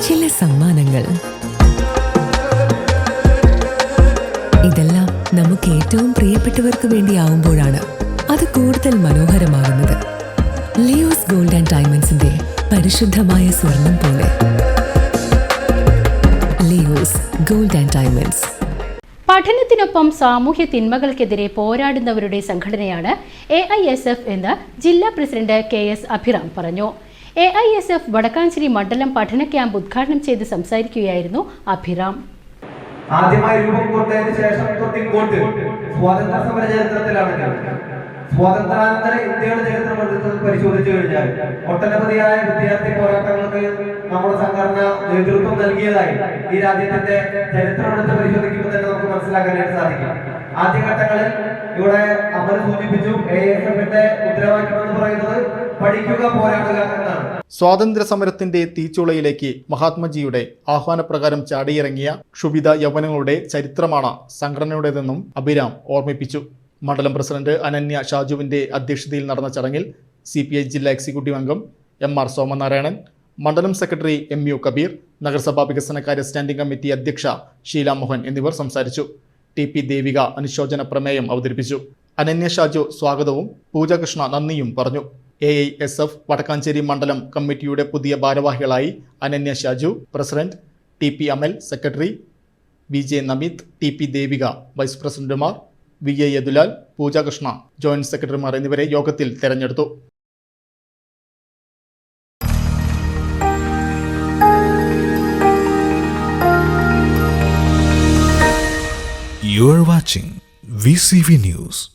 ചില സമ്മാനങ്ങൾ. ഇതെല്ലാം നമുക്ക് ഏറ്റവും പ്രിയപ്പെട്ടവർക്ക് വേണ്ടിയാവുമ്പോഴാണ് അത് കൂടുതൽ മനോഹരമാകുന്നത്. ലിയോസ് ഗോൾഡ് ആൻഡ് ഡയമണ്ട്സിന്റെ പരിശുദ്ധമായ സ്വർണം പോലെ. Leo's gold and diamonds. പഠനത്തിനൊപ്പം സാമൂഹ്യ തിന്മകൾക്കെതിരെ പോരാടുന്നവരുടെ സംഘടനയാണ് AISF എന്ന് ജില്ലാ പ്രസിഡന്റ് KS അഭിറാം പറഞ്ഞു. AISF വടക്കാഞ്ചേരി മണ്ഡലം പഠന ക്യാമ്പ് ഉദ്ഘാടനം ചെയ്ത് സംസാരിക്കുകയായിരുന്നു അഭിറാം. ആദ്യമായി രൂപം കൊണ്ടതിന് ശേഷം തൊട്ടിങ്ങോട്ട് സ്വാതന്ത്ര്യ സമര ചരിത്രത്തിലാണെങ്കിൽ സ്വാതന്ത്ര്യാനന്തര ഇന്ത്യയുടെ ചരിത്രം പരിശോധിച്ചു കഴിഞ്ഞാൽ ഒട്ടനവധിയായ വിദ്യാർത്ഥി പോരാട്ടങ്ങൾക്ക് നമ്മുടെ സംഘടന നേതൃത്വം നൽകിയതായി ഈ രാജ്യത്തിന്റെ ചരിത്രം എടുത്ത് പരിശോധിക്കുമ്പോൾ തന്നെ നമുക്ക് മനസ്സിലാക്കാനായിട്ട് സാധിക്കും. ആദ്യഘട്ടങ്ങളിൽ ഇവിടെ അമർ സൂചിപ്പിച്ചു AISFന്റെ മുദ്രാവാക്യം എന്ന് പറയുന്നത് പഠിക്കുക പോരാടുക എന്നാണ്. സ്വാതന്ത്ര്യ സമരത്തിന്റെ തീച്ചുളയിലേക്ക് മഹാത്മജിയുടെ ആഹ്വാനപ്രകാരം ചാടിയിറങ്ങിയ ക്ഷുഭിത യൗവനങ്ങളുടെ ചരിത്രമാണ് സംഘടനയുടേതെന്നും അഭിരാം ഓർമ്മിപ്പിച്ചു. മണ്ഡലം പ്രസിഡന്റ് അനന്യ ഷാജുവിന്റെ അധ്യക്ഷതയിൽ നടന്ന ചടങ്ങിൽ CPI ജില്ലാ എക്സിക്യൂട്ടീവ് അംഗം MR സോമനാരായണൻ, മണ്ഡലം സെക്രട്ടറി MU കബീർ, നഗരസഭാ വികസനകാര്യ സ്റ്റാൻഡിംഗ് കമ്മിറ്റി അധ്യക്ഷ ഷീല മോഹൻ എന്നിവർ സംസാരിച്ചു. TP ദേവിക അനുശോചന പ്രമേയം അവതരിപ്പിച്ചു. അനന്യ ഷാജു സ്വാഗതവും പൂജകൃഷ്ണ നന്ദിയും പറഞ്ഞു. AISF വടക്കാഞ്ചേരി മണ്ഡലം കമ്മിറ്റിയുടെ പുതിയ ഭാരവാഹികളായി Ananya Shaju, president TP Amal, secretary VJ Namith, TP Devika, vice പ്രസിഡന്റുമാർ VA യദുലാൽ, പൂജകൃഷ്ണ, ജോയിന്റ് സെക്രട്ടറിമാർ എന്നിവരെ യോഗത്തിൽ തെരഞ്ഞെടുത്തു. You are watching VCV News.